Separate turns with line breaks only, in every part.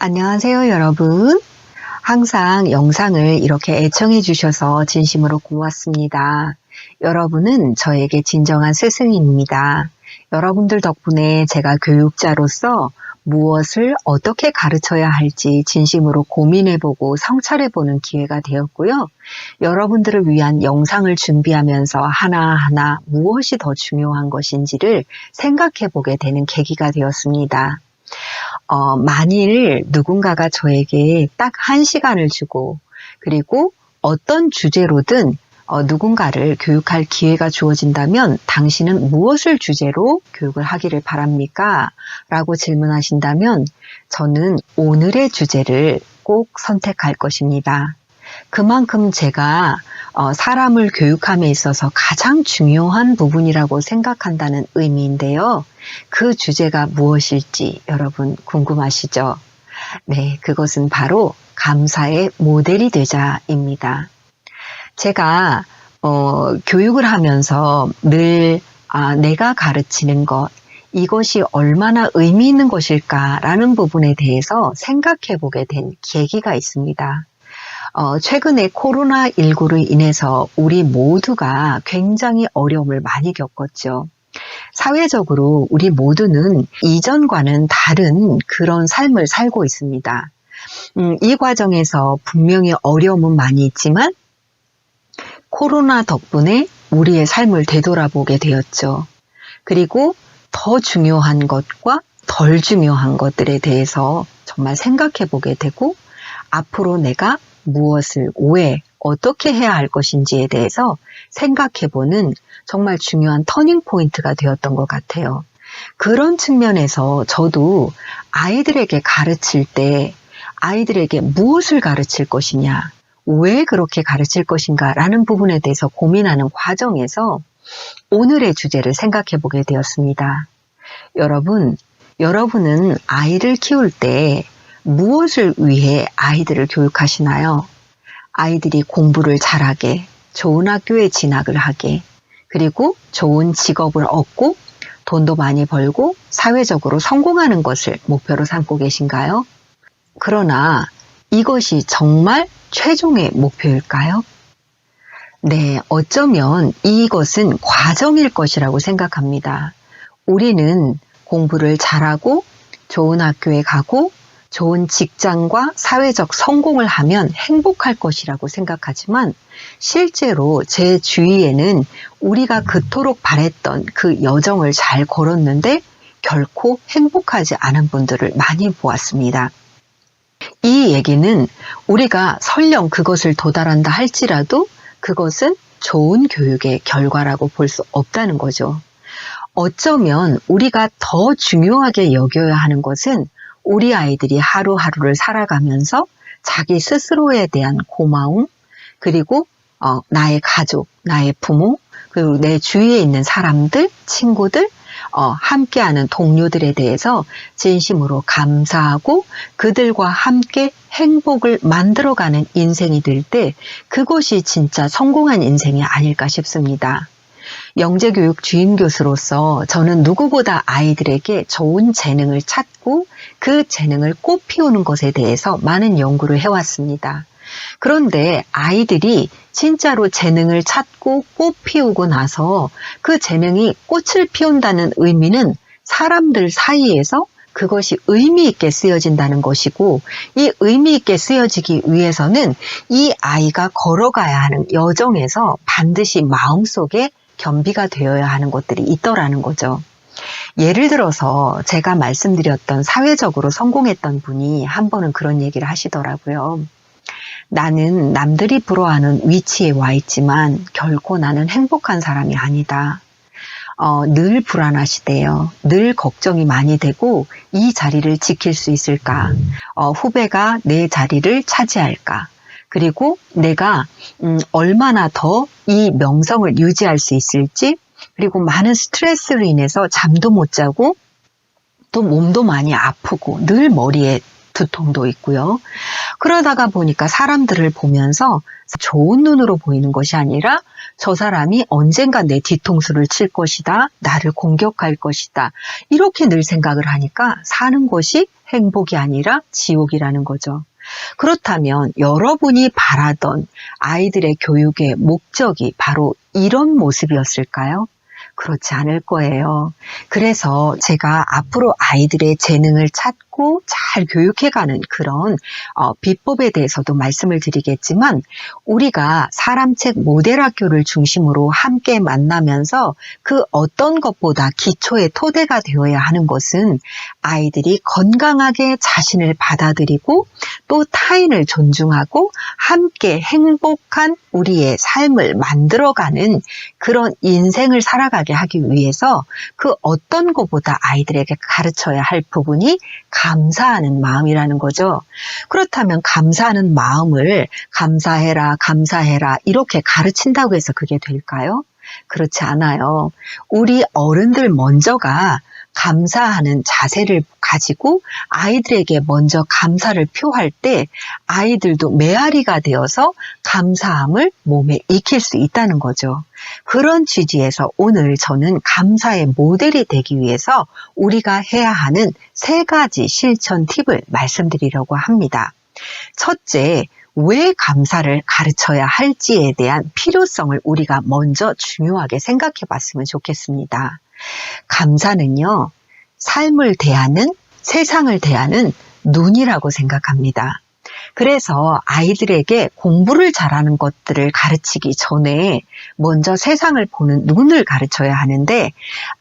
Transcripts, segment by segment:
안녕하세요, 여러분. 항상 영상을 이렇게 애청해 주셔서 진심으로 고맙습니다. 여러분은 저에게 진정한 스승입니다. 여러분들 덕분에 제가 교육자로서 무엇을 어떻게 가르쳐야 할지 진심으로 고민해보고 성찰해보는 기회가 되었고요. 여러분들을 위한 영상을 준비하면서 하나하나 무엇이 더 중요한 것인지를 생각해보게 되는 계기가 되었습니다. 만일 누군가가 저에게 딱 1시간을 주고 그리고 어떤 주제로든 누군가를 교육할 기회가 주어진다면 당신은 무엇을 주제로 교육을 하기를 바랍니까? 라고 질문하신다면 저는 오늘의 주제를 꼭 선택할 것입니다. 그만큼 제가 사람을 교육함에 있어서 가장 중요한 부분이라고 생각한다는 의미인데요. 그 주제가 무엇일지 여러분 궁금하시죠? 네, 그것은 바로 감사의 모델이 되자입니다. 제가 교육을 하면서 늘 내가 가르치는 것, 이것이 얼마나 의미 있는 것일까라는 부분에 대해서 생각해 보게 된 계기가 있습니다. 최근에 코로나19로 인해서 우리 모두가 굉장히 어려움을 많이 겪었죠. 사회적으로 우리 모두는 이전과는 다른 그런 삶을 살고 있습니다. 이 과정에서 분명히 어려움은 많이 있지만 코로나 덕분에 우리의 삶을 되돌아보게 되었죠. 그리고 더 중요한 것과 덜 중요한 것들에 대해서 정말 생각해 보게 되고 앞으로 내가 무엇을 왜 어떻게 해야 할 것인지에 대해서 생각해보는 정말 중요한 터닝 포인트가 되었던 것 같아요. 그런 측면에서 저도 아이들에게 가르칠 때 아이들에게 무엇을 가르칠 것이냐, 왜 그렇게 가르칠 것인가 라는 부분에 대해서 고민하는 과정에서 오늘의 주제를 생각해보게 되었습니다. 여러분은 아이를 키울 때 무엇을 위해 아이들을 교육하시나요? 아이들이 공부를 잘하게, 좋은 학교에 진학을 하게, 그리고 좋은 직업을 얻고 돈도 많이 벌고 사회적으로 성공하는 것을 목표로 삼고 계신가요? 그러나 이것이 정말 최종의 목표일까요? 네, 어쩌면 이것은 과정일 것이라고 생각합니다. 우리는 공부를 잘하고 좋은 학교에 가고 좋은 직장과 사회적 성공을 하면 행복할 것이라고 생각하지만 실제로 제 주위에는 우리가 그토록 바랬던 그 여정을 잘 걸었는데 결코 행복하지 않은 분들을 많이 보았습니다. 이 얘기는 우리가 설령 그것을 도달한다 할지라도 그것은 좋은 교육의 결과라고 볼 수 없다는 거죠. 어쩌면 우리가 더 중요하게 여겨야 하는 것은 우리 아이들이 하루하루를 살아가면서 자기 스스로에 대한 고마움, 그리고 나의 가족, 나의 부모, 그리고 내 주위에 있는 사람들, 친구들, 함께하는 동료들에 대해서 진심으로 감사하고 그들과 함께 행복을 만들어가는 인생이 될 때 그것이 진짜 성공한 인생이 아닐까 싶습니다. 영재교육 주임교수로서 저는 누구보다 아이들에게 좋은 재능을 찾고 그 재능을 꽃피우는 것에 대해서 많은 연구를 해왔습니다. 그런데 아이들이 진짜로 재능을 찾고 꽃피우고 나서 그 재능이 꽃을 피운다는 의미는 사람들 사이에서 그것이 의미 있게 쓰여진다는 것이고 이 의미 있게 쓰여지기 위해서는 이 아이가 걸어가야 하는 여정에서 반드시 마음속에 겸비가 되어야 하는 것들이 있더라는 거죠. 예를 들어서 제가 말씀드렸던 사회적으로 성공했던 분이 한 번은 그런 얘기를 하시더라고요. 나는 남들이 부러워하는 위치에 와 있지만 결코 나는 행복한 사람이 아니다. 늘 불안하시대요. 늘 걱정이 많이 되고 이 자리를 지킬 수 있을까? 후배가 내 자리를 차지할까? 그리고 내가 얼마나 더 이 명성을 유지할 수 있을지, 그리고 많은 스트레스로 인해서 잠도 못 자고 또 몸도 많이 아프고 늘 머리에 두통도 있고요. 그러다가 보니까 사람들을 보면서 좋은 눈으로 보이는 것이 아니라 저 사람이 언젠가 내 뒤통수를 칠 것이다, 나를 공격할 것이다, 이렇게 늘 생각을 하니까 사는 것이 행복이 아니라 지옥이라는 거죠. 그렇다면 여러분이 바라던 아이들의 교육의 목적이 바로 이런 모습이었을까요? 그렇지 않을 거예요. 그래서 제가 앞으로 아이들의 재능을 찾고 잘 교육해가는 그런 비법에 대해서도 말씀을 드리겠지만, 우리가 사람책 모델학교를 중심으로 함께 만나면서 그 어떤 것보다 기초의 토대가 되어야 하는 것은 아이들이 건강하게 자신을 받아들이고 또 타인을 존중하고 함께 행복한 우리의 삶을 만들어가는 그런 인생을 살아가게 하기 위해서 그 어떤 것보다 아이들에게 가르쳐야 할 부분이 감사하는 마음이라는 거죠. 그렇다면 감사하는 마음을 감사해라, 감사해라 이렇게 가르친다고 해서 그게 될까요? 그렇지 않아요. 우리 어른들 먼저가 감사하는 자세를 가지고 아이들에게 먼저 감사를 표할 때 아이들도 메아리가 되어서 감사함을 몸에 익힐 수 있다는 거죠. 그런 취지에서 오늘 저는 감사의 모델이 되기 위해서 우리가 해야 하는 3가지 실천 팁을 말씀드리려고 합니다. 첫째, 왜 감사를 가르쳐야 할지에 대한 필요성을 우리가 먼저 중요하게 생각해 봤으면 좋겠습니다. 감사는요, 삶을 대하는, 세상을 대하는 눈이라고 생각합니다. 그래서 아이들에게 공부를 잘하는 것들을 가르치기 전에 먼저 세상을 보는 눈을 가르쳐야 하는데,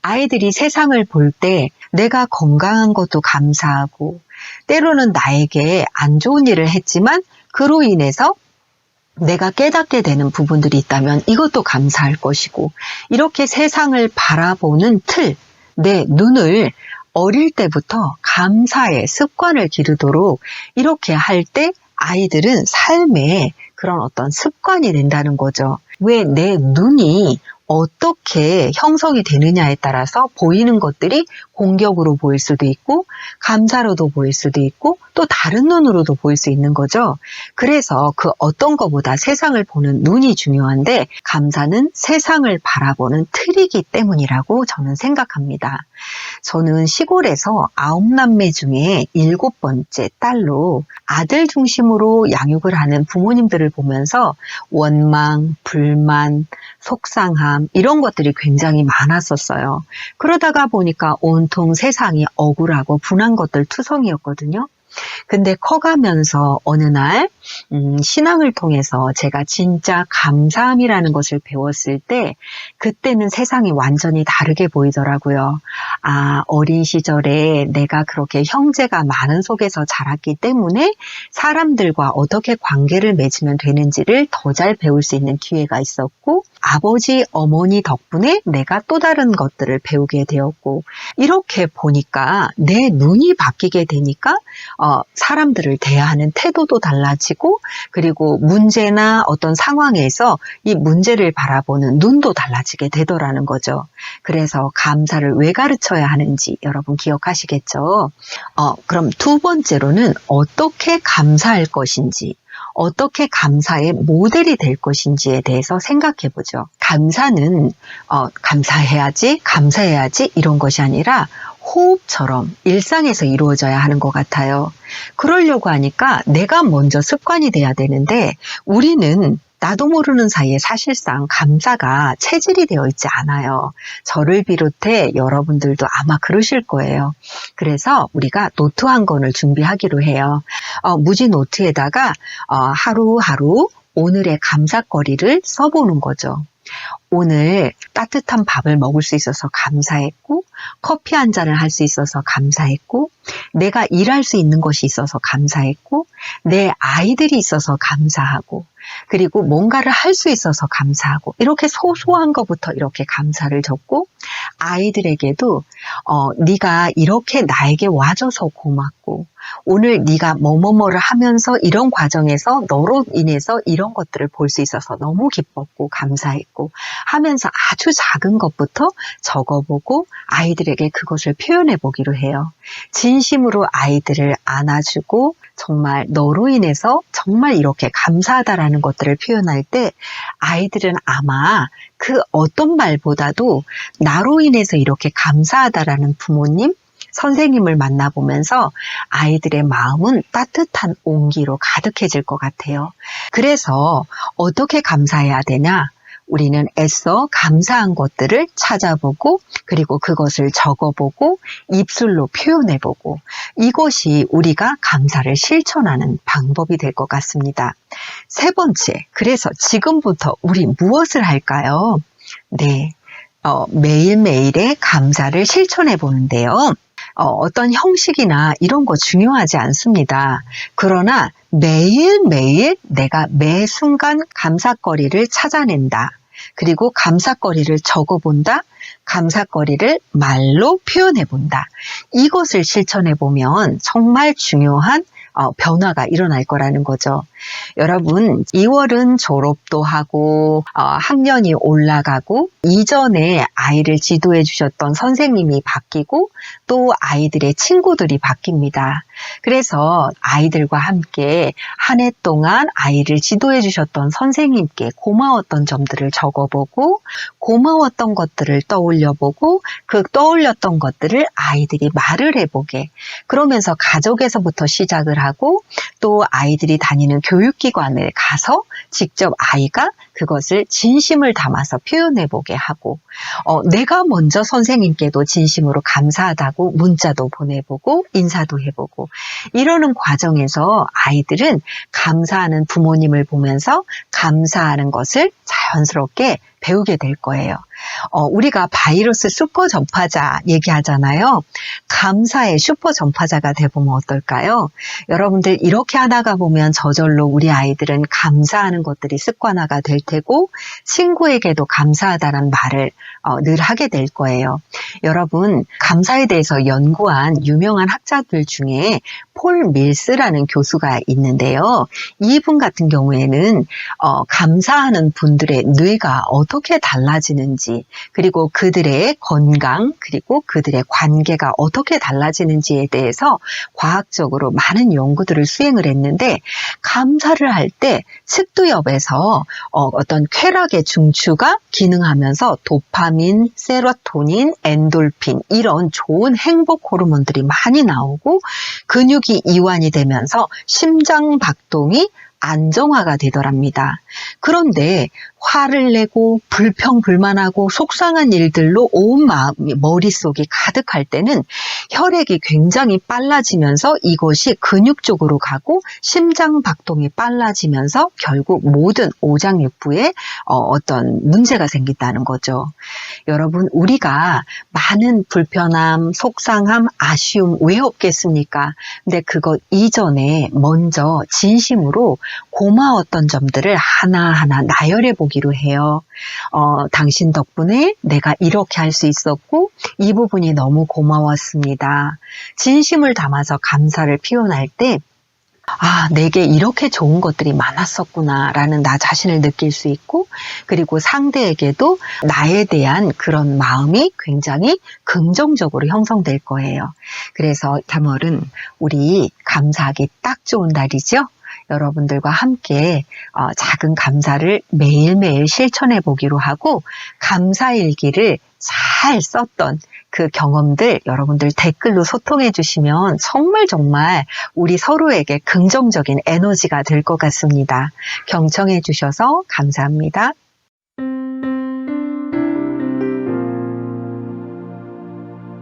아이들이 세상을 볼 때 내가 건강한 것도 감사하고 때로는 나에게 안 좋은 일을 했지만 그로 인해서 내가 깨닫게 되는 부분들이 있다면 이것도 감사할 것이고, 이렇게 세상을 바라보는 틀, 내 눈을 어릴 때부터 감사의 습관을 기르도록 이렇게 할 때 아이들은 삶에 그런 어떤 습관이 된다는 거죠. 왜 내 눈이 어떻게 형성이 되느냐에 따라서 보이는 것들이 공격으로 보일 수도 있고 감사로도 보일 수도 있고 또 다른 눈으로도 보일 수 있는 거죠. 그래서 그 어떤 것보다 세상을 보는 눈이 중요한데, 감사는 세상을 바라보는 틀이기 때문이라고 저는 생각합니다. 저는 시골에서 9남매 중에 7번째 딸로 아들 중심으로 양육을 하는 부모님들을 보면서 원망, 불만, 속상함 이런 것들이 굉장히 많았었어요. 그러다가 보니까 온통 세상이 억울하고 분한 것들 투성이었거든요. 근데 커가면서 어느 날 신앙을 통해서 제가 진짜 감사함이라는 것을 배웠을 때 그때는 세상이 완전히 다르게 보이더라고요. 아, 어린 시절에 내가 그렇게 형제가 많은 속에서 자랐기 때문에 사람들과 어떻게 관계를 맺으면 되는지를 더 잘 배울 수 있는 기회가 있었고, 아버지, 어머니 덕분에 내가 또 다른 것들을 배우게 되었고, 이렇게 보니까 내 눈이 바뀌게 되니까 사람들을 대하는 태도도 달라지고, 그리고 문제나 어떤 상황에서 이 문제를 바라보는 눈도 달라지게 되더라는 거죠. 그래서 감사를 왜 가르쳐야 하는지 여러분 기억하시겠죠? 그럼 2번째로는 어떻게 감사할 것인지, 어떻게 감사의 모델이 될 것인지에 대해서 생각해 보죠. 감사는 감사해야지 이런 것이 아니라 호흡처럼 일상에서 이루어져야 하는 것 같아요. 그러려고 하니까 내가 먼저 습관이 돼야 되는데, 우리는 나도 모르는 사이에 사실상 감사가 체질이 되어 있지 않아요. 저를 비롯해 여러분들도 아마 그러실 거예요. 그래서 우리가 노트 한 권을 준비하기로 해요. 무지 노트에다가 하루하루 오늘의 감사거리를 써보는 거죠. 오늘 따뜻한 밥을 먹을 수 있어서 감사했고, 커피 한 잔을 할 수 있어서 감사했고, 내가 일할 수 있는 것이 있어서 감사했고, 내 아이들이 있어서 감사하고, 그리고 뭔가를 할 수 있어서 감사하고, 이렇게 소소한 것부터 이렇게 감사를 적고, 아이들에게도 네가 이렇게 나에게 와줘서 고맙고, 오늘 네가 뭐뭐뭐를 하면서 이런 과정에서 너로 인해서 이런 것들을 볼 수 있어서 너무 기뻤고 감사했고 하면서 아주 작은 것부터 적어보고 아이들에게 그것을 표현해 보기로 해요. 진심으로 아이들을 안아주고 정말 너로 인해서 정말 이렇게 감사하다라는 것들을 표현할 때 아이들은 아마 그 어떤 말보다도 나로 인해서 이렇게 감사하다라는 부모님, 선생님을 만나보면서 아이들의 마음은 따뜻한 온기로 가득해질 것 같아요. 그래서 어떻게 감사해야 되냐? 우리는 애써 감사한 것들을 찾아보고 그리고 그것을 적어보고 입술로 표현해보고 이것이 우리가 감사를 실천하는 방법이 될 것 같습니다. 세 번째, 그래서 지금부터 우리 무엇을 할까요? 네, 매일매일의 감사를 실천해 보는데요. 어떤 형식이나 이런 거 중요하지 않습니다. 그러나 매일매일 내가 매 순간 감사거리를 찾아낸다. 그리고 감사거리를 적어본다. 감사거리를 말로 표현해본다. 이것을 실천해보면 정말 중요한 변화가 일어날 거라는 거죠. 여러분, 2월은 졸업도 하고 학년이 올라가고 이전에 아이를 지도해 주셨던 선생님이 바뀌고 또 아이들의 친구들이 바뀝니다. 그래서 아이들과 함께 한 해 동안 아이를 지도해 주셨던 선생님께 고마웠던 점들을 적어보고 고마웠던 것들을 떠올려보고 그 떠올렸던 것들을 아이들이 말을 해보게 그러면서 가족에서부터 시작을 하고 또 아이들이 다니는 교육기관에 가서 직접 아이가 그것을 진심을 담아서 표현해보게 하고 내가 먼저 선생님께도 진심으로 감사하다고 문자도 보내보고 인사도 해보고 이러는 과정에서 아이들은 감사하는 부모님을 보면서 감사하는 것을 자연스럽게 배우게 될 거예요. 우리가 바이러스 슈퍼 전파자 얘기하잖아요. 감사의 슈퍼 전파자가 돼보면 어떨까요? 여러분들 이렇게 하다가 보면 저절로 우리 아이들은 감사하는 것들이 습관화가 될 테고 친구에게도 감사하다는 말을 늘 하게 될 거예요. 여러분 감사에 대해서 연구한 유명한 학자들 중에 폴 밀스라는 교수가 있는데요. 이분 같은 경우에는 감사하는 분들의 뇌가 어떻게 달라지는지 그리고 그들의 건강 그리고 그들의 관계가 어떻게 달라지는지에 대해서 과학적으로 많은 연구들을 수행을 했는데 감사를 할 때 측두엽에서 어떤 쾌락의 중추가 기능하면서 도파민, 세로토닌, 엔돌핀 이런 좋은 행복 호르몬들이 많이 나오고 근육이 이완이 되면서 심장 박동이 안정화가 되더랍니다. 그런데 화를 내고 불평불만하고 속상한 일들로 온 머릿속이 가득할 때는 혈액이 굉장히 빨라지면서 이것이 근육 쪽으로 가고 심장 박동이 빨라지면서 결국 모든 오장육부에 어떤 문제가 생긴다는 거죠. 여러분 우리가 많은 불편함, 속상함, 아쉬움 왜 없겠습니까? 근데 그것 이전에 먼저 진심으로 고마웠던 점들을 하나하나 나열해 보기로 해요. 당신 덕분에 내가 이렇게 할 수 있었고 이 부분이 너무 고마웠습니다. 진심을 담아서 감사를 표현할 때 내게 이렇게 좋은 것들이 많았었구나 라는 나 자신을 느낄 수 있고 그리고 상대에게도 나에 대한 그런 마음이 굉장히 긍정적으로 형성될 거예요. 그래서 3월은 우리 감사하기 딱 좋은 날이죠. 여러분들과 함께 작은 감사를 매일매일 실천해 보기로 하고 감사일기를 잘 썼던 그 경험들 여러분들 댓글로 소통해 주시면 정말 우리 서로에게 긍정적인 에너지가 될 것 같습니다. 경청해 주셔서 감사합니다.